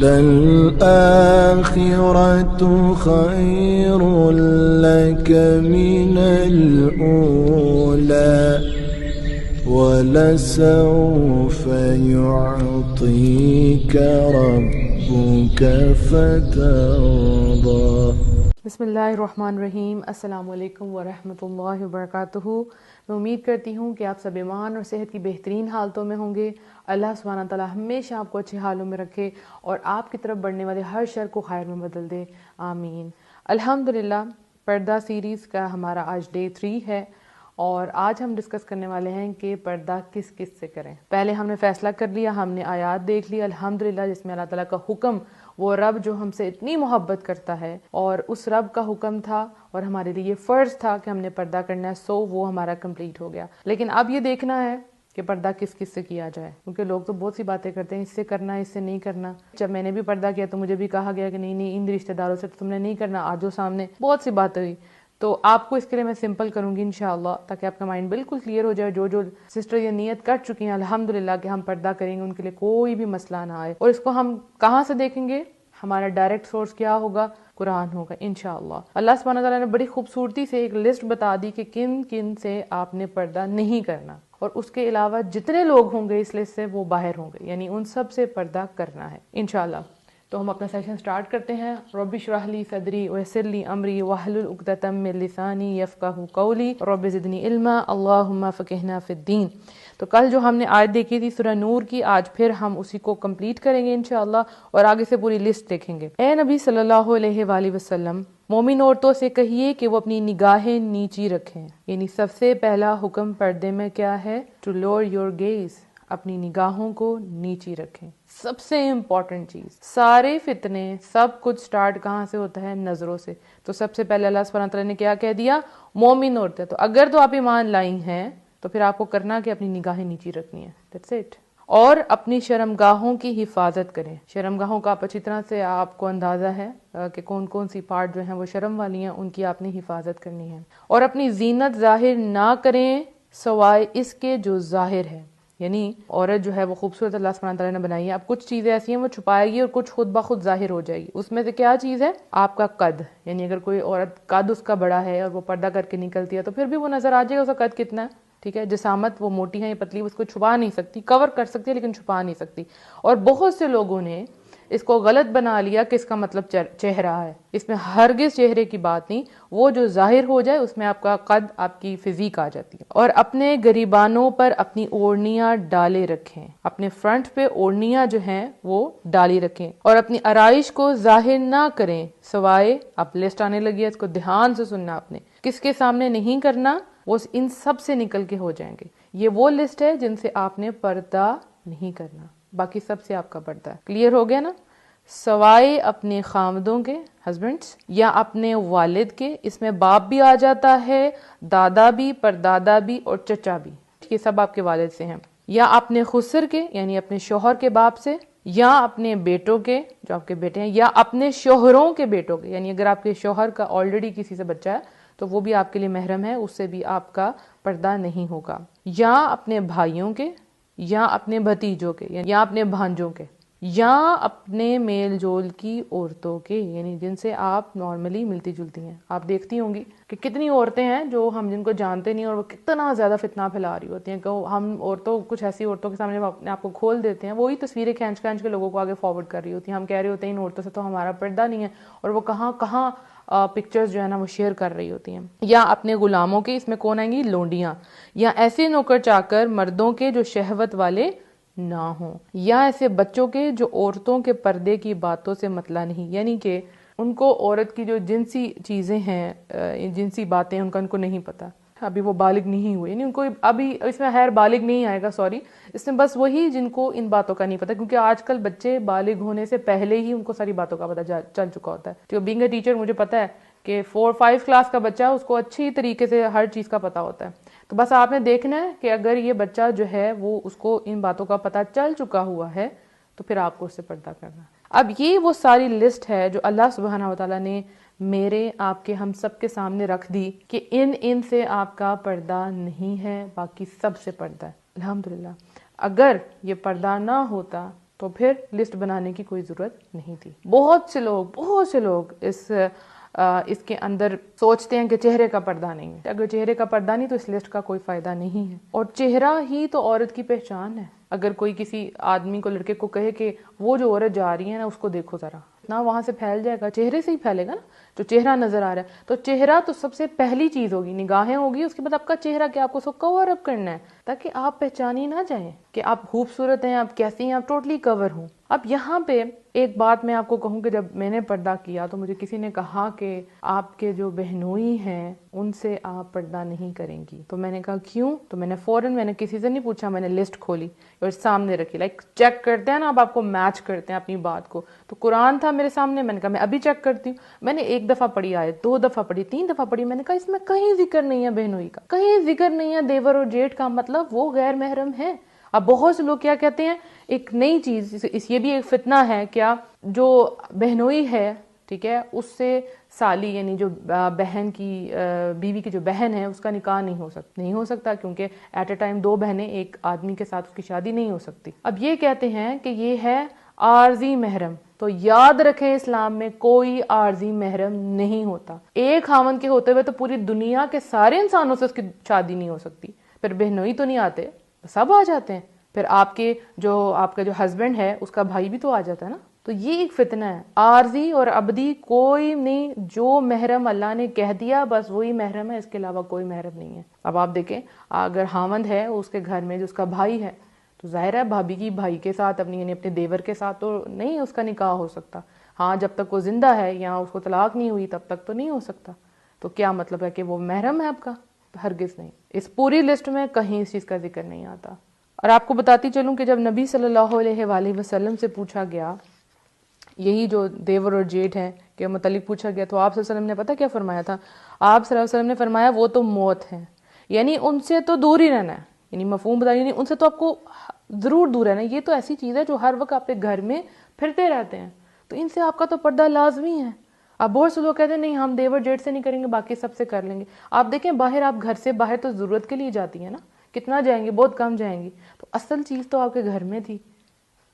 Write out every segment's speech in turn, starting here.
للآخرة خير لك من الأولى ولسوف يعطيك ربك فترضى۔ بسم اللہ الرحمن الرحیم۔ السلام علیکم ورحمۃ اللہ وبرکاتہ۔ میں امید کرتی ہوں کہ آپ سب ایمان اور صحت کی بہترین حالتوں میں ہوں گے۔ اللہ سبحانہ تعالیٰ ہمیشہ آپ کو اچھے حالوں میں رکھے اور آپ کی طرف بڑھنے والے ہر شر کو خیر میں بدل دے، آمین۔ الحمدللہ، پردہ سیریز کا ہمارا آج ڈے 3 ہے اور آج ہم ڈسکس کرنے والے ہیں کہ پردہ کس کس سے کریں۔ پہلے ہم نے فیصلہ کر لیا، ہم نے آیات دیکھ لی الحمدللہ، جس میں اللہ تعالیٰ کا حکم، وہ رب جو ہم سے اتنی محبت کرتا ہے اور اس رب کا حکم تھا اور ہمارے لیے یہ فرض تھا کہ ہم نے پردہ کرنا ہے، سو وہ ہمارا کمپلیٹ ہو گیا۔ لیکن اب یہ دیکھنا ہے کہ پردہ کس کس سے کیا جائے، کیونکہ لوگ تو بہت سی باتیں کرتے ہیں، اس سے کرنا ہے، اس سے نہیں کرنا۔ جب میں نے بھی پردہ کیا تو مجھے بھی کہا گیا کہ نہیں ان رشتہ داروں سے تم نے نہیں کرنا، آ جاؤ سامنے، بہت سی باتیں ہوئی۔ تو آپ کو اس کے لیے میں سمپل کروں گی انشاءاللہ، تاکہ آپ کا مائنڈ بالکل کلیئر ہو جائے۔ جو سسٹر یہ نیت کر چکی ہیں الحمدللہ کہ ہم پردہ کریں گے، ان کے لیے کوئی بھی مسئلہ نہ آئے۔ اور اس کو ہم کہاں سے دیکھیں گے؟ ہمارا ڈائریکٹ سورس کیا ہوگا؟ قرآن ہوگا انشاءاللہ۔ اللہ سبحانہ تعالیٰ نے بڑی خوبصورتی سے ایک لسٹ بتا دی کہ کن کن سے آپ نے پردہ نہیں کرنا، اور اس کے علاوہ جتنے لوگ ہوں گے اس لسٹ سے وہ باہر ہوں گے، یعنی ان سب سے پردہ کرنا ہے انشاءاللہ۔ تو ہم اپنا سیشن سٹارٹ کرتے ہیں۔ رب اشرح لی صدری ویسر لی امری واحلل عقدۃ من لسانی یفقہوا قولی رب زدنی علما اللہم فقہنا فی الدین۔ تو کل جو ہم نے آیت دیکھی تھی سورہ نور کی، آج پھر ہم اسی کو کمپلیٹ کریں گے انشاءاللہ اور آگے سے پوری لسٹ دیکھیں گے۔ اے نبی صلی اللہ علیہ وآلہ وسلم، مومن عورتوں سے کہیے کہ وہ اپنی نگاہیں نیچی رکھیں، یعنی سب سے پہلا حکم پردے میں کیا ہے؟ ٹو لوور یور گیز، اپنی نگاہوں کو نیچی رکھیں۔ سب سے امپورٹنٹ چیز، سارے فتنے سب کچھ سٹارٹ کہاں سے ہوتا ہے؟ نظروں سے۔ تو سب سے پہلے اللہ سبحانہ تعالیٰ نے کیا کہہ دیا؟ مومن عورتیں۔ تو اگر تو آپ ایمان لائی ہیں تو پھر آپ کو کرنا کہ اپنی نگاہیں نیچی رکھنی ہے، دیٹس اٹ۔ اور اپنی شرمگاہوں کی حفاظت کریں۔ شرمگاہوں کا آپ اچھی طرح سے آپ کو اندازہ ہے کہ کون کون سی پارٹ جو ہیں وہ شرم والی ہیں، ان کی آپ نے حفاظت کرنی ہے۔ اور اپنی زینت ظاہر نہ کریں سوائے اس کے جو ظاہر ہے، یعنی عورت جو ہے وہ خوبصورت اللہ سبحانہ تعالیٰ نے بنائی ہے، اب کچھ چیزیں ایسی ہیں وہ چھپائے گی اور کچھ خود بخود ظاہر ہو جائے گی۔ اس میں سے کیا چیز ہے؟ آپ کا قد، یعنی اگر کوئی عورت قد اس کا بڑا ہے اور وہ پردہ کر کے نکلتی ہے تو پھر بھی وہ نظر آ جائے گا اس کا قد کتنا ہے، ٹھیک ہے۔ جسامت وہ موٹی ہے یا پتلی، اس کو چھپا نہیں سکتی، کور کر سکتی ہے لیکن چھپا نہیں سکتی۔ اور بہت سے لوگوں نے اس کو غلط بنا لیا کہ اس کا مطلب چہرہ ہے، اس میں ہرگز چہرے کی بات نہیں، وہ جو ظاہر ہو جائے اس میں آپ کا قد، آپ کی فزیک آ جاتی ہے۔ اور اپنے گریبانوں پر اپنی اوڑھنیاں ڈالے رکھیں، اپنے فرنٹ پہ اوڑھنیاں جو ہیں وہ ڈالی رکھیں۔ اور اپنی آرائش کو ظاہر نہ کریں سوائے، اب لسٹ آنے لگی ہے، اس کو دھیان سے سننا آپ نے، کس کے سامنے نہیں کرنا؟ وہ ان سب سے نکل کے ہو جائیں گے۔ یہ وہ لسٹ ہے جن سے آپ نے پردہ نہیں کرنا، باقی سب سے آپ کا پردہ ہے۔ کلیئر ہو گیا نا؟ سوائے اپنے خامدوں کے، ہسبینڈس، یا اپنے والد کے، اس میں باپ بھی آ جاتا ہے، دادا بھی، پردادا بھی اور چچا بھی، یہ سب آپ کے والد سے ہیں۔ یا اپنے خسر کے، یعنی اپنے شوہر کے باپ سے، یا اپنے بیٹوں کے جو آپ کے بیٹے ہیں، یا اپنے شوہروں کے بیٹوں کے، یعنی اگر آپ کے شوہر کا آلریڈی کسی سے بچہ ہے تو وہ بھی آپ کے لیے محرم ہے، اس سے بھی آپ کا پردہ نہیں ہوگا۔ یا اپنے بھائیوں کے، یا اپنے بھتیجوں کے، یا اپنے بھانجوں کے، یا اپنے میل جول کی عورتوں کے، یعنی جن سے آپ نارملی ملتی جلتی ہیں۔ آپ دیکھتی ہوں گی کہ کتنی عورتیں ہیں جو ہم جن کو جانتے نہیں اور وہ کتنا زیادہ فتنہ پھیلا رہی ہوتی ہیں کہ ہم عورتوں، کچھ ایسی عورتوں کے سامنے ہم اپنے آپ کو کھول دیتے ہیں، وہی تصویریں کھینچ کے لوگوں کو آگے فارورڈ کر رہی ہوتی ہیں۔ ہم کہہ رہے ہوتے ہیں ان عورتوں سے تو ہمارا پردہ نہیں ہے، اور وہ کہاں پکچرز جو ہے نا وہ شیئر کر رہی ہوتی ہیں۔ یا اپنے غلاموں کے، اس میں کون آئیں گی؟ لونڈیاں۔ یا ایسے نوکر چاکر مردوں کے جو شہوت والے نہ ہوں، یا ایسے بچوں کے جو عورتوں کے پردے کی باتوں سے مطلع نہیں، یعنی کہ ان کو عورت کی جو جنسی چیزیں ہیں، جنسی باتیں ان کو نہیں پتا، ابھی وہ بالغ نہیں ہوئے، یعنی ان کو ابھی اس میں خیر بالغ نہیں آئے گا، سوری، اس میں بس وہی جن کو ان باتوں کا نہیں پتا، کیونکہ آج کل بچے بالغ ہونے سے پہلے ہی ان کو ساری باتوں کا پتا چل چکا ہوتا ہے۔ تو بینگ اے ٹیچر مجھے پتا ہے کہ 4-5 کلاس کا بچہ ہے، اس کو اچھی طریقے سے ہر چیز کا پتا ہوتا ہے۔ تو بس آپ نے دیکھنا ہے کہ اگر یہ بچہ جو ہے وہ اس کو ان باتوں کا پتا چل چکا ہوا ہے تو پھر آپ کو اس سے پردہ کرنا ہے۔ اب یہ وہ ساری لسٹ ہے جو اللہ سبحانہ وتعالیٰ نے میرے، آپ کے، ہم سب کے سامنے رکھ دی کہ ان سے آپ کا پردہ نہیں ہے، باقی سب سے پردہ ہے۔ الحمدللہ، اگر یہ پردہ نہ ہوتا تو پھر لسٹ بنانے کی کوئی ضرورت نہیں تھی. بہت سے لوگ اس کے اندر سوچتے ہیں کہ چہرے کا پردہ نہیں ہے. اگر چہرے کا پردہ نہیں تو اس لسٹ کا کوئی فائدہ نہیں ہے. اور چہرہ ہی تو عورت کی پہچان ہے. اگر کوئی کسی آدمی کو، لڑکے کو کہے کہ وہ جو عورت جا رہی ہے نا اس کو دیکھو ذرا، اتنا وہاں سے پھیل جائے گا، چہرے سے ہی پھیلے گا نا. جو چہرہ نظر آ رہا ہے تو چہرہ تو سب سے پہلی چیز ہوگی، نگاہیں ہوگی، اس کے بعد آپ کا چہرہ کہ آپ کو اس کو کور اپ کرنا ہے تاکہ آپ پہچانی نہ جائیں کہ آپ خوبصورت ہیں، آپ کیسی ہیں، آپ ٹوٹلی کور ہوں. اب یہاں پہ ایک بات میں آپ کو کہوں کہ جب میں نے پردہ کیا تو مجھے کسی نے کہا کہ آپ کے جو بہنوئی ہیں ان سے آپ پردہ نہیں کریں گی. تو میں نے کہا کیوں؟ تو میں نے کسی سے نہیں پوچھا، میں نے لسٹ کھولی اور سامنے رکھی. لائک چیک کرتے ہیں نا، آپ کو میچ کرتے ہیں اپنی بات کو. تو قرآن تھا میرے سامنے، میں نے کہا میں ابھی چیک کرتی ہوں. میں نے 1 دفعہ پڑھی آیت، 2 دفعہ پڑھی، 3 دفعہ پڑھی. میں نے کہا اس میں کہیں ذکر نہیں ہے بہنوئی کا، کہیں ذکر نہیں ہے دیور اور جیٹھ کا، مطلب وہ غیر محرم ہے. اب بہت سے لوگ کیا کہتے ہیں، ایک نئی چیز، یہ بھی ایک فتنہ ہے کیا، جو بہنوئی ہے ٹھیک ہے اس سے سالی یعنی جو بہن کی بیوی کی جو بہن ہے اس کا نکاح نہیں ہو سکتا کیونکہ ایٹ اے ٹائم 2 بہنیں ایک آدمی کے ساتھ اس کی شادی نہیں ہو سکتی. اب یہ کہتے ہیں کہ یہ ہے عارضی محرم. تو یاد رکھیں اسلام میں کوئی عارضی محرم نہیں ہوتا. ایک خاوند کے ہوتے ہوئے تو پوری دنیا کے سارے انسانوں سے اس کی شادی نہیں ہو سکتی. پھر بہنوئی تو نہیں آتے، سب آ جاتے ہیں. پھر آپ کا جو ہسبینڈ ہے اس کا بھائی بھی تو آ جاتا ہے نا. تو یہ ایک فتنہ ہے. عارضی اور ابدی کوئی نہیں، جو محرم اللہ نے کہہ دیا بس وہی محرم ہے، اس کے علاوہ کوئی محرم نہیں ہے. اب آپ دیکھیں اگر خاوند ہے اس کے گھر میں جو اس کا بھائی ہے تو ظاہر ہے بھابھی کی بھائی کے ساتھ یعنی اپنے دیور کے ساتھ تو نہیں اس کا نکاح ہو سکتا. ہاں جب تک وہ زندہ ہے یا اس کو طلاق نہیں ہوئی تب تک تو نہیں ہو سکتا. تو کیا مطلب ہے کہ وہ محرم ہے آپ کا؟ ہرگز نہیں. اس پوری لسٹ میں کہیں اس چیز کا ذکر نہیں آتا. اور آپ کو بتاتی چلوں کہ جب نبی صلی اللہ علیہ وآلہ وسلم سے پوچھا گیا یہی جو دیور اور جیٹھ ہیں کے متعلق پوچھا گیا تو آپ صلی اللہ علیہ وسلم نے پتہ کیا فرمایا تھا؟ آپ صلی اللہ علیہ وسلم نے فرمایا وہ تو موت ہے، یعنی ان سے تو دور ہی رہنا ہے. یعنی مفہوم بتائیے، یعنی ان سے تو آپ کو ضرور دور رہنا ہے. یہ تو ایسی چیز ہے جو ہر وقت آپ کے گھر میں پھرتے رہتے ہیں، تو ان سے آپ کا تو پردہ لازمی ہے. اب بہت سے لوگ کہتے ہیں نہیں ہم دیور جیٹھ سے نہیں کریں گے، باقی سب سے کر لیں گے. آپ دیکھیں باہر، آپ گھر سے باہر تو ضرورت کے لیے جاتی ہیں نا، کتنا جائیں گی؟ بہت کم جائیں گی. تو اصل چیز تو آپ کے گھر میں تھی.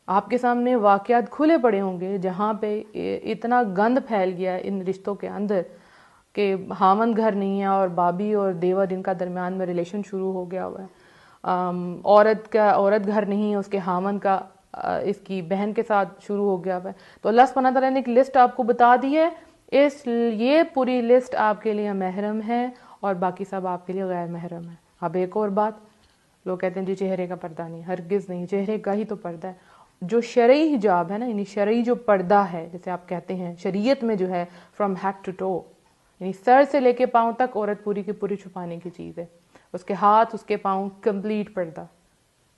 آپ کے سامنے واقعات کھلے پڑے ہوں گے جہاں پہ اتنا گند پھیل گیا ہے ان رشتوں کے اندر کہ خاوند گھر نہیں ہے اور بابی اور دیور ان کا درمیان میں ریلیشن شروع ہو گیا ہوا ہے. عورت گھر نہیں ہے، اس کے خاوند کا اس کی بہن کے ساتھ شروع ہو گیا ہوا ہے. تو اللہ سبحانہ تعالیٰ نے ایک لسٹ آپ کو بتا دی ہے. یہ پوری لسٹ آپ کے لیے محرم ہے اور باقی سب آپ کے لیے غیر محرم ہے. اب ایک اور بات، لوگ کہتے ہیں جی چہرے کا پردہ نہیں. ہرگز نہیں، چہرے کا ہی تو پردہ ہے. جو شرعی حجاب ہے نا، یعنی شرعی جو پردہ ہے جیسے آپ کہتے ہیں شریعت میں جو ہے فرام ہیڈ ٹو ٹو، یعنی سر سے لے کے پاؤں تک عورت پوری کی پوری چھپانے کی چیز ہے. اس کے ہاتھ، اس کے پاؤں، کمپلیٹ پردہ.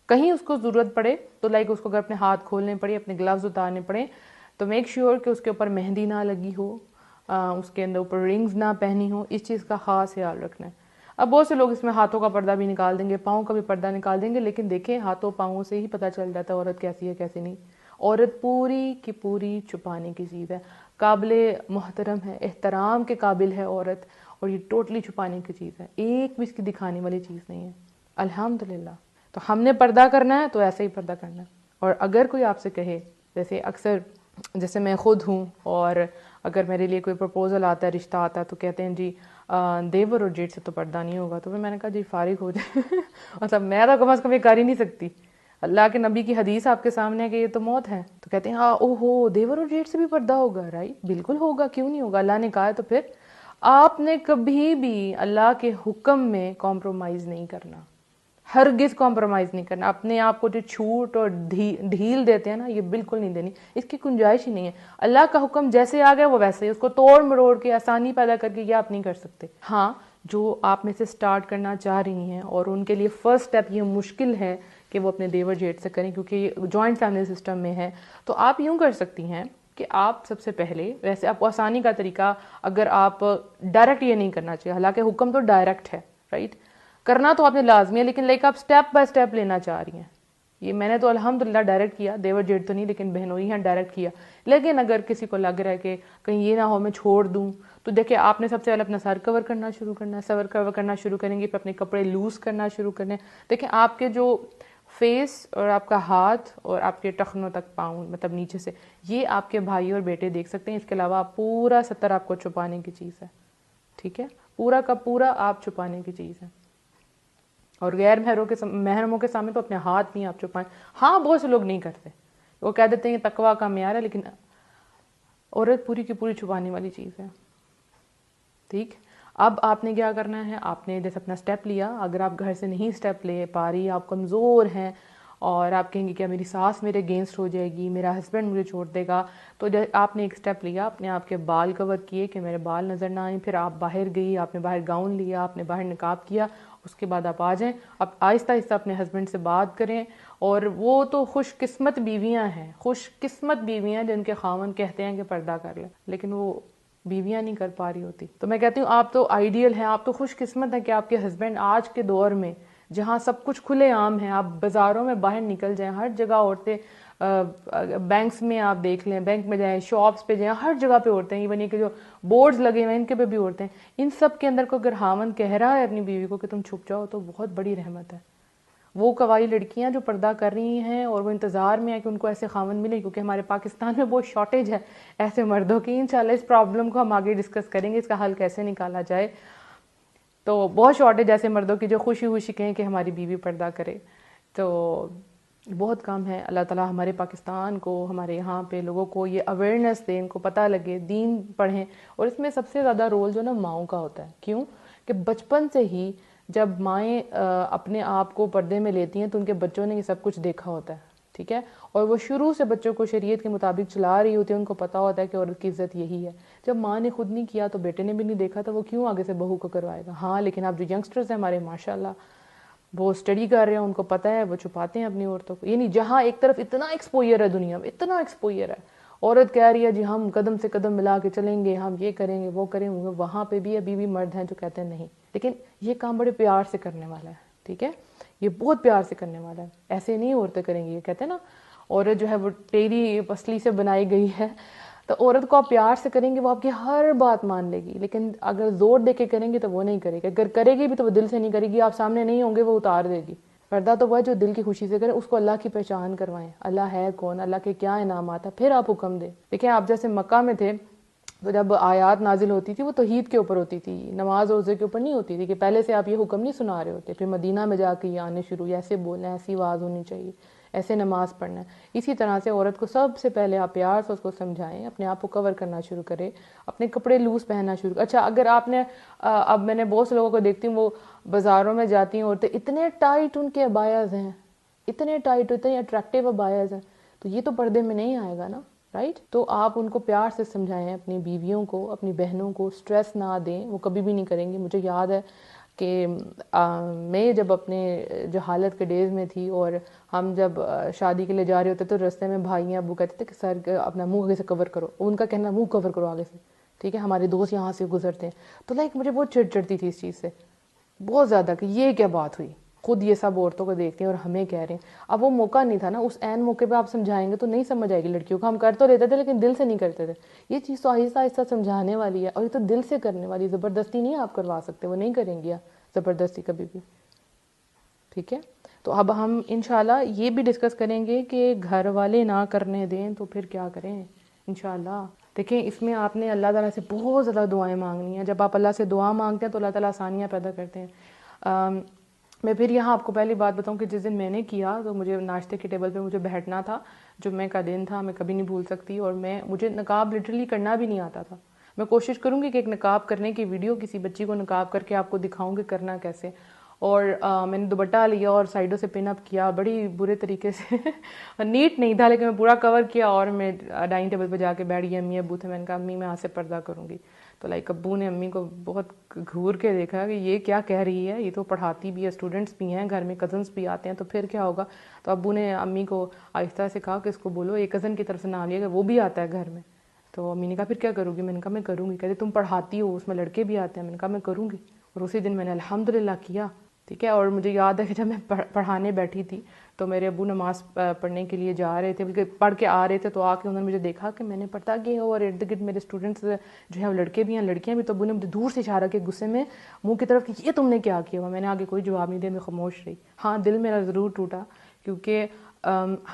کہیں اس کو ضرورت پڑے تو لائک اس کو اگر اپنے ہاتھ کھولنے پڑے، اپنے گلوز اتارنے پڑے تو میک شیور کہ اس کے اوپر مہندی نہ لگی ہو، اس کے اندر اوپر رنگز نہ پہنی ہو. اس چیز کا خاص خیال رکھنا ہے. اب بہت سے لوگ اس میں ہاتھوں کا پردہ بھی نکال دیں گے، پاؤں کا بھی پردہ نکال دیں گے، لیکن دیکھیں ہاتھوں پاؤں سے ہی پتہ چل جاتا ہے عورت کیسی ہے کیسی نہیں. عورت پوری کی پوری چھپانے کی چیز ہے، قابل محترم ہے، احترام کے قابل ہے عورت، اور یہ ٹوٹلی چھپانے کی چیز ہے، ایک بھی اس کی دکھانے والی چیز نہیں ہے. الحمدللہ. تو ہم نے پردہ کرنا ہے تو ایسے ہی پردہ کرنا ہے. اور اگر کوئی آپ سے کہے، جیسے میں خود ہوں اور اگر میرے لیے کوئی پرپوزل آتا ہے، رشتہ آتا ہے تو کہتے ہیں جی دیور اور جیٹھ سے تو پردہ نہیں ہوگا، تو پھر میں نے کہا جی فارغ ہو جائے. مطلب میں تو کم از کم یہ کر ہی نہیں سکتی. اللہ کے نبی کی حدیث آپ کے سامنے ہے کہ یہ تو موت ہے. تو کہتے ہیں ہاں اوہو دیور اور جیٹھ سے بھی پردہ ہوگا، رائٹ، بالکل ہوگا، کیوں نہیں ہوگا، اللہ نے کہا ہے. تو پھر آپ نے کبھی بھی اللہ کے حکم میں کمپرومائز نہیں کرنا، ہرگز کمپرومائز نہیں کرنا. اپنے آپ کو جو چھوٹ اور ڈھیل دیتے ہیں نا، یہ بالکل نہیں دینی، اس کی گنجائش ہی نہیں ہے. اللہ کا حکم جیسے آ گیا وہ ویسے ہی، اس کو توڑ مروڑ کے آسانی پیدا کر کے یہ آپ نہیں کر سکتے. ہاں جو آپ میں سے سٹارٹ کرنا چاہ رہی ہیں اور ان کے لیے فرسٹ سٹیپ یہ مشکل ہے کہ وہ اپنے دیور جیٹھ سے کریں کیونکہ یہ جوائنٹ فیملی سسٹم میں ہے، تو آپ یوں کر سکتی ہیں کہ آپ سب سے پہلے، ویسے آپ کو آسانی کا طریقہ، اگر آپ ڈائریکٹ یہ نہیں کرنا چاہیے، حالانکہ حکم تو ڈائریکٹ ہے، رائٹ، کرنا تو آپ نے لازمی ہے، لیکن لائک آپ سٹیپ بائی سٹیپ لینا چاہ رہی ہیں. یہ میں نے تو الحمدللہ ڈائریکٹ کیا، دیور جیٹھ تو نہیں لیکن بہنوئی ہیں ڈائریکٹ کیا. لیکن اگر کسی کو لگ رہا ہے کہ کہیں یہ نہ ہو میں چھوڑ دوں، تو دیکھیں آپ نے سب سے پہلے اپنا سر کور کرنا شروع کرنا ہے. سر کور کرنا شروع کریں گے، پھر اپنے کپڑے لوز کرنا شروع کرنے. دیکھیں آپ کے جو فیس اور آپ کا ہاتھ اور آپ کے ٹخنوں تک پاؤں مطلب نیچے سے، یہ آپ کے بھائی اور بیٹے دیکھ سکتے ہیں. اس کے علاوہ آپ پورا 70 آپ کو چھپانے کی چیز ہے. ٹھیک ہے، پورا کا پورا آپ چھپانے کی چیز ہے. اور غیر محرموں کے سامنے تو اپنے ہاتھ نہیں آپ چھپائیں. ہاں بہت سے لوگ نہیں کرتے، وہ کہہ دیتے ہیں یہ تقویٰ کا معیار ہے، لیکن عورت پوری کی پوری چھپانے والی چیز ہے. ٹھیک، اب آپ نے کیا کرنا ہے، آپ نے جیسے اپنا سٹیپ لیا. اگر آپ گھر سے نہیں سٹیپ لے پا رہی، آپ کمزور ہیں اور آپ کہیں گے کہ میری ساس میرے اگینسٹ ہو جائے گی، میرا ہسبینڈ مجھے چھوڑ دے گا، تو آپ نے ایک سٹیپ لیا، اپنے آپ کے بال کور کیے کہ میرے بال نظر نہ آئیں. پھر آپ باہر گئی، آپ نے باہر گاؤن لیا، آپ نے باہر نقاب کیا. اس کے بعد آپ آ جائیں، اب آہستہ آہستہ اپنے ہسبینڈ سے بات کریں. اور وہ تو خوش قسمت بیویاں ہیں، خوش قسمت بیویاں جن کے خاوند کہتے ہیں کہ پردہ کر لیں، لیکن وہ بیویاں نہیں کر پا رہی ہوتی. تو میں کہتی ہوں آپ تو آئیڈیل ہیں، آپ تو خوش قسمت ہیں کہ آپ کے ہسبینڈ آج کے دور میں جہاں سب کچھ کھلے عام ہیں، آپ بازاروں میں باہر نکل جائیں، ہر جگہ عورتیں، بینکس میں آپ دیکھ لیں، بینک میں جائیں، شاپس پہ جائیں، ہر جگہ پہ عورتیں. ایون یہ کہ جو بورڈز لگے ہوئے ہیں ان کے پہ بھی عورتیں. ان سب کے اندر کو اگر خاوند کہہ رہا ہے اپنی بیوی کو کہ تم چھپ جاؤ، تو بہت بڑی رحمت ہے. وہ قوائی لڑکیاں جو پردہ کر رہی ہیں اور وہ انتظار میں ہے کہ ان کو ایسے خاوند ملے، کیونکہ ہمارے پاکستان میں بہت شارٹیج ہے ایسے مردوں کی. انشاءاللہ اس پرابلم کو ہم آگے ڈسکس کریں گے، اس کا حل کیسے نکالا جائے. تو بہت شارٹیج ایسے مردوں کی جو خوشی خوشی کہیں کہ ہماری بیوی پردہ کرے. تو بہت کم ہے. اللہ تعالیٰ ہمارے پاکستان کو، ہمارے یہاں پہ لوگوں کو یہ اویئرنیس دیں، ان کو پتہ لگے، دین پڑھیں. اور اس میں سب سے زیادہ رول جو نا ماؤں کا ہوتا ہے. کیوں کہ بچپن سے ہی جب مائیں اپنے آپ کو پردے میں لیتی ہیں تو ان کے بچوں نے یہ سب کچھ دیکھا ہوتا ہے. ٹھیک ہے، اور وہ شروع سے بچوں کو شریعت کے مطابق چلا رہی ہوتی ہے. ان کو پتہ ہوتا ہے کہ عورت کی عزت یہی ہے. جب ماں نے خود نہیں کیا تو بیٹے نے بھی نہیں دیکھا، تو وہ کیوں آگے سے بہو کو کروائے گا. ہاں لیکن اب جو ینگسٹرز ہیں ہمارے ماشاءاللہ وہ اسٹڈی کر رہے ہیں، ان کو پتہ ہے، وہ چھپاتے ہیں اپنی عورتوں کو. یعنی جہاں ایک طرف اتنا ایکسپوئر ہے دنیا میں، اتنا ایکسپوئر ہے، عورت کہہ رہی ہے جی ہم قدم سے قدم ملا کے چلیں گے، ہم یہ کریں گے وہ کریں گے، وہاں پہ بھی ابھی بھی مرد ہیں جو کہتے ہیں نہیں. لیکن یہ کام بڑے پیار سے کرنے والا ہے. ٹھیک ہے، یہ بہت پیار سے کرنے والا ہے. ایسے نہیں عورتیں کریں گی. یہ کہتے ہیں نا عورت جو ہے وہ ٹیری پسلی سے بنائی گئی ہے. تو عورت کو آپ پیار سے کریں گے وہ آپ کی ہر بات مان لے گی. لیکن اگر زور دے کے کریں گے تو وہ نہیں کرے گی. اگر کرے گی بھی تو وہ دل سے نہیں کرے گی، آپ سامنے نہیں ہوں گے وہ اتار دے گی. پردہ تو وہ ہے جو دل کی خوشی سے کرے. اس کو اللہ کی پہچان کروائیں، اللہ ہے کون، اللہ کے کیا انعامات ہیں، پھر آپ حکم دیں. دیکھیں آپ جیسے مکہ میں تھے تو جب آیات نازل ہوتی تھی وہ توحید کے اوپر ہوتی تھی، نماز روزے کے اوپر نہیں ہوتی تھی، کہ پہلے سے آپ یہ حکم نہیں سنا رہے ہوتے. پھر مدینہ میں جا کے یہ آنے شروع، ایسے بولنا ہے، ایسی آواز ہونی چاہیے، ایسے نماز پڑھنا ہے. اسی طرح سے عورت کو سب سے پہلے آپ پیار سے اس کو سمجھائیں، اپنے آپ کو کور کرنا شروع کرے، اپنے کپڑے لوز پہننا شروع کرے. اچھا اگر آپ نے اب میں نے بہت سے لوگوں کو دیکھتی ہوں وہ بازاروں میں جاتی ہیں عورتیں، اتنے ٹائٹ ان کے ابایاز ہیں، اتنے ٹائٹ، اتنے اٹریکٹیو ابایاز ہیں، تو یہ تو پردے میں نہیں آئے گا نا. رائٹ، تو آپ ان کو پیار سے سمجھائیں، اپنی بیویوں کو، اپنی بہنوں کو سٹریس نہ دیں. وہ کبھی بھی نہیں کریں گی. مجھے یاد ہے کہ میں جب اپنے جہالت کے ڈیز میں تھی اور ہم جب شادی کے لیے جا رہے ہوتے تو رستے میں بھائی ابو کہتے تھے کہ سر اپنا منہ آگے سے کور کرو. ان کا کہنا منہ کور کرو آگے سے. ٹھیک ہے، ہمارے دوست یہاں سے گزرتے ہیں تو مجھے بہت چڑ چڑتی تھی اس چیز سے بہت زیادہ، کہ یہ کیا بات ہوئی. خود یہ سب عورتوں کو دیکھتے ہیں اور ہمیں کہہ رہے ہیں. اب وہ موقع نہیں تھا نا، اس عین موقع پہ آپ سمجھائیں گے تو نہیں سمجھ آئے گی لڑکیوں کو. ہم کر تو لیتے تھے لیکن دل سے نہیں کرتے تھے. یہ چیز تو آہستہ آہستہ سمجھانے والی ہے، اور یہ تو دل سے کرنے والی. زبردستی نہیں آپ کروا سکتے، وہ نہیں کریں گی زبردستی کبھی بھی. ٹھیک ہے، تو اب ہم انشاءاللہ یہ بھی ڈسکس کریں گے کہ گھر والے نہ کرنے دیں تو پھر کیا کریں انشاءاللہ. دیکھیں اس میں آپ نے اللہ تعالیٰ سے بہت زیادہ دعائیں مانگنی ہیں. جب آپ اللہ سے دعا مانگتے ہیں تو اللہ تعالیٰ آسانیاں پیدا کرتے ہیں. میں پھر یہاں آپ کو پہلی بات بتاؤں کہ جس دن میں نے کیا تو مجھے ناشتے کے ٹیبل پہ مجھے بیٹھنا تھا، جمعے کا دن تھا، میں کبھی نہیں بھول سکتی. اور مجھے نقاب لٹرلی کرنا بھی نہیں آتا تھا. میں کوشش کروں گی کہ ایک نقاب کرنے کی ویڈیو کسی بچی کو نقاب کر کے آپ کو دکھاؤں کہ کرنا کیسے. اور میں نے دوپٹہ لیا اور سائڈوں سے پن اپ کیا بڑی برے طریقے سے نیٹ نہیں تھا لیکن میں پورا کور کیا. اور میں ڈائننگ ٹیبل پہ جا کے بیٹھ گئی. امی ابو تھے، میں نے کہا امی میں آج سے پردہ کروں گی. تو ابو نے امی کو بہت گھور کے دیکھا کہ یہ کیا کہہ رہی ہے، یہ تو پڑھاتی بھی ہے، اسٹوڈنٹس بھی ہیں گھر میں، کزنس بھی آتے ہیں، تو پھر کیا ہوگا. تو ابو نے امی کو آہستہ سے کہا کہ اس کو بولو ایک کزن کی طرف سے نام لیا کہ وہ بھی آتا ہے گھر میں. تو امی نے کہا پھر کیا کروں گی. میں نے کہا میں کروں گی. کہتے تم پڑھاتی ہو، اس میں لڑکے بھی آتے ہیں. میں نے کہا میں کروں گی. اور اسی دن میں نے الحمدللہ کیا. ٹھیک ہے، اور مجھے یاد ہے کہ جب میں پڑھانے بیٹھی تھی تو میرے ابو نماز پڑھنے کے لیے جا رہے تھے، بلکہ پڑھ کے آ رہے تھے، تو آ کے انہوں نے مجھے دیکھا کہ میں نے پردہ کیا اور ارد گرد میرے اسٹوڈنٹس جو ہیں لڑکے بھی ہیں لڑکیاں بھی. تو ابو نے مجھے دور سے اشارہ کیا غصے میں منہ کی طرف کہ یہ تم نے کیا کیا ہوا. میں نے آگے کوئی جواب نہیں دیا، میں خاموش رہی. ہاں دل میرا ضرور ٹوٹا کیونکہ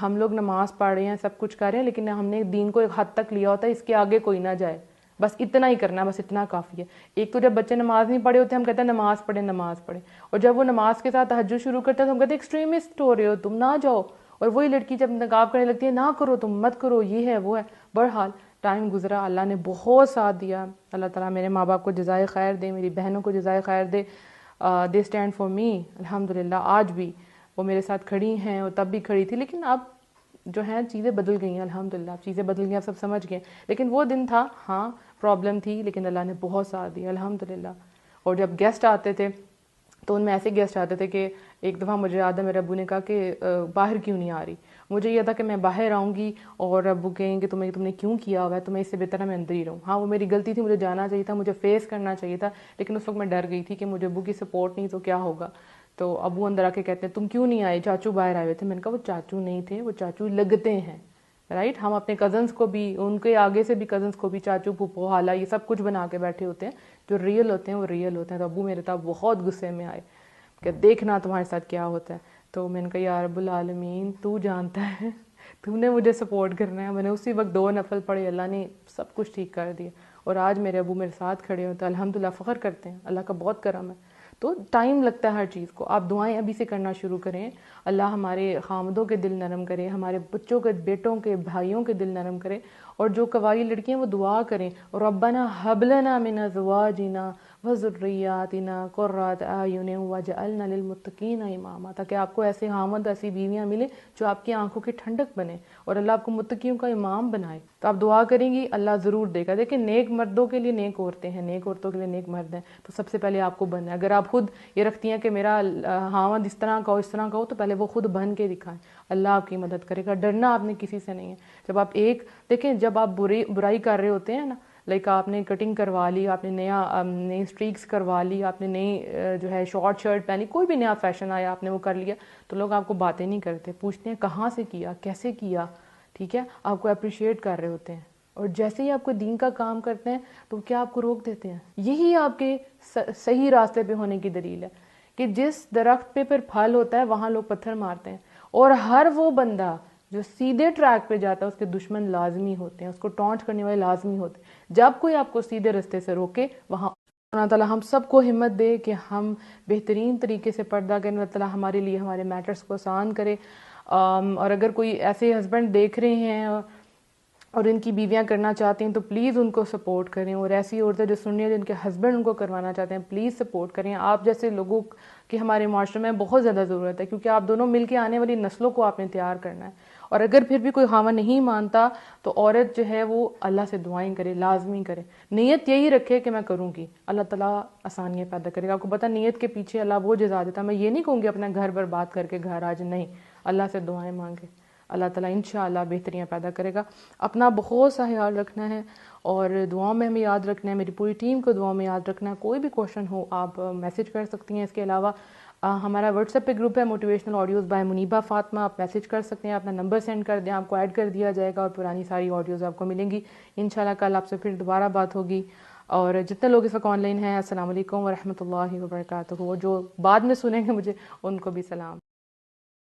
ہم لوگ نماز پڑھ رہے ہیں، سب کچھ کر رہے ہیں، لیکن ہم نے دین کو ایک حد تک لیا ہوتا ہے، اس کے آگے کوئی نہ جائے، بس اتنا ہی کرنا ہے، بس اتنا کافی ہے۔ ایک تو جب بچے نماز نہیں پڑھے ہوتے ہم کہتے ہیں نماز پڑھیں نماز پڑھیں، اور جب وہ نماز کے ساتھ تہجد شروع کرتے ہیں تو ہم کہتے ہیں ایکسٹریمسٹ ہو رہے ہو تم، نہ جاؤ، اور وہی لڑکی جب نقاب کرنے لگتی ہے نہ کرو تم، مت کرو، یہ ہے وہ ہے۔ بہرحال ٹائم گزرا، اللہ نے بہت ساتھ دیا، اللہ تعالیٰ میرے ماں باپ کو جزائے خیر دے، میری بہنوں کو جزائے خیر دے، دے اسٹینڈ فار می الحمدللہ۔ آج بھی وہ میرے ساتھ کھڑی ہیں، اور تب بھی کھڑی تھی، لیکن اب جو ہیں چیزیں بدل گئی ہیں الحمدللہ، چیزیں بدل گئی، آپ سب سمجھ گئے، لیکن وہ دن تھا، ہاں پرابلم تھی، لیکن اللہ نے بہت ساتھ دیا الحمدللہ۔ اور جب گیسٹ آتے تھے تو ان میں ایسے گیسٹ آتے تھے کہ ایک دفعہ مجھے یاد ہے میرے ابو نے کہا کہ باہر کیوں نہیں آ رہی، مجھے یہ تھا کہ میں باہر آؤں گی اور ابو کہیں کہ تم نے کیوں کیا ہوا ہے، تمہیں اس سے بہتر ہے میں اندر ہی رہوں۔ ہاں وہ میری غلطی تھی، مجھے جانا چاہیے تھا، مجھے فیس کرنا چاہیے تھا، لیکن اس وقت میں ڈر گئی تھی کہ مجھے ابو کی سپورٹ نہیں تو کیا ہوگا۔ تو ابو اندر آ کے کہتے ہیں تم کیوں نہیں آئے، چاچو باہر آئے ہوئے تھے۔ میں نے کہا وہ چاچو نہیں تھے، وہ چاچو لگتے ہیں، رائٹ۔ ہم اپنے کزنس کو بھی، ان کے آگے سے بھی کزنس کو بھی چاچو پھوپھو خالہ یہ سب کچھ بنا کے بیٹھے ہوتے ہیں، جو ریئل ہوتے ہیں وہ ریئل ہوتے ہیں۔ تو ابو میرے تھا بہت غصے میں آئے کہ دیکھنا تمہارے ساتھ کیا ہوتا ہے۔ تو میں نے کہا یا رب العالمین تو جانتا ہے، تو نے مجھے سپورٹ کرنا ہے۔ میں نے اسی وقت 2 نفل پڑھے، اللہ نے سب کچھ ٹھیک کر دیا، اور آج میرے ابو میرے ساتھ کھڑے ہوتے ہیں، الحمدللہ فخر کرتے ہیں، اللہ کا بہت کرم ہے۔ تو ٹائم لگتا ہے ہر چیز کو، آپ دعائیں ابھی سے کرنا شروع کریں، اللہ ہمارے خامدوں کے دل نرم کرے، ہمارے بچوں کے، بیٹوں کے، بھائیوں کے دل نرم کرے، اور جو قوائی لڑکیاں وہ دعا کریں، ربنا هب لنا من ازواجنا وذریاتنا قرۃ اعین واجعلنا للمتقین اماما، تاکہ آپ کو ایسے خامد، ایسی بیویاں ملیں جو آپ کی آنکھوں کی ٹھنڈک بنے، اور اللہ آپ کو متقیوں کا امام بنائے۔ تو آپ دعا کریں گی اللہ ضرور دے گا۔ دیکھیں نیک مردوں کے لیے نیک عورتیں ہیں، نیک عورتوں کے لیے نیک مرد ہیں، تو سب سے پہلے آپ کو بننا ہے۔ اگر آپ خود یہ رکھتی ہیں کہ میرا خامد اس طرح کا ہو، اس طرح کا ہو، تو پہلے وہ خود بن کے دکھائیں، اللہ آپ کی مدد کرے گا۔ ڈرنا آپ نے کسی سے نہیں ہے۔ جب آپ دیکھیں جب آپ برائی کر رہے ہوتے ہیں نا، لائک آپ نے کٹنگ کروا لی، آپ نے نئی اسٹریکس کروا لی، آپ نے نئی جو ہے شارٹ شرٹ پہنی، کوئی بھی نیا فیشن آیا آپ نے وہ کر لیا، تو لوگ آپ کو باتیں نہیں کرتے، پوچھتے ہیں کہاں سے کیا، کیسے کیا، ٹھیک ہے، آپ کو اپریشیٹ کر رہے ہوتے ہیں۔ اور جیسے ہی آپ کو دین کا کام کرتے ہیں تو کیا آپ کو روک دیتے ہیں؟ یہی آپ کے صحیح راستے پہ ہونے کی دلیل ہے کہ جس درخت پہ پھر پھل ہوتا ہے وہاں لوگ پتھر مارتے ہیں، اور ہر وہ بندہ جو سیدھے ٹریک پہ جاتا ہے اس کے دشمن لازمی ہوتے ہیں، اس کو ٹانٹ کرنے والے لازمی ہوتے ہیں۔ جب کوئی آپ کو سیدھے رستے سے روکے وہاں اللہ تعالیٰ ہم سب کو ہمت دے کہ ہم بہترین طریقے سے پردہ کریں، اللہ تعالیٰ ہمارے لیے ہمارے میٹرز کو آسان کرے۔ اور اگر کوئی ایسے ہسبینڈ دیکھ رہے ہیں اور ان کی بیویاں کرنا چاہتی ہیں تو پلیز ان کو سپورٹ کریں، اور ایسی عورتیں جو سننی ہیں جن کے ہسبینڈ ان کو کروانا چاہتے ہیں پلیز سپورٹ کریں۔ آپ جیسے لوگوں کی ہمارے معاشرے میں بہت زیادہ ضرورت ہے، کیونکہ آپ دونوں مل کے آنے والی نسلوں کو آپ نے تیار کرنا ہے۔ اور اگر پھر بھی کوئی خاوند نہیں مانتا تو عورت جو ہے وہ اللہ سے دعائیں کرے، لازمی کرے، نیت یہی رکھے کہ میں کروں گی، اللہ تعالیٰ آسانیاں پیدا کرے گا۔ آپ کو پتہ نیت کے پیچھے اللہ وہ جزا دیتا ہے۔ میں یہ نہیں کہوں گی اپنا گھر برباد کر کے گھر آج، نہیں، اللہ سے دعائیں مانگے، اللہ تعالیٰ انشاءاللہ بہتریاں پیدا کرے گا۔ اپنا بہت سا خیال رکھنا ہے، اور دعاؤں میں ہمیں یاد رکھنا ہے، میری پوری ٹیم کو دعاؤں میں یاد رکھنا ہے۔ کوئی بھی کوشچن ہو آپ میسج کر سکتی ہیں۔ اس کے علاوہ ہمارا واٹس ایپ پہ گروپ ہے motivational audios by Muniba Fatima, آپ میسج کر سکتے ہیں، اپنا نمبر سینڈ کر دیں، آپ کو ایڈ کر دیا جائے گا، اور پرانی ساری آڈیوز آپ کو ملیں گی انشاءاللہ۔ کل آپ سے پھر دوبارہ بات ہوگی، اور جتنے لوگ اس وقت آن لائن ہیں السلام علیکم ورحمۃ اللہ وبرکاتہ، وہ جو بعد میں سنیں گے مجھے ان کو بھی سلام۔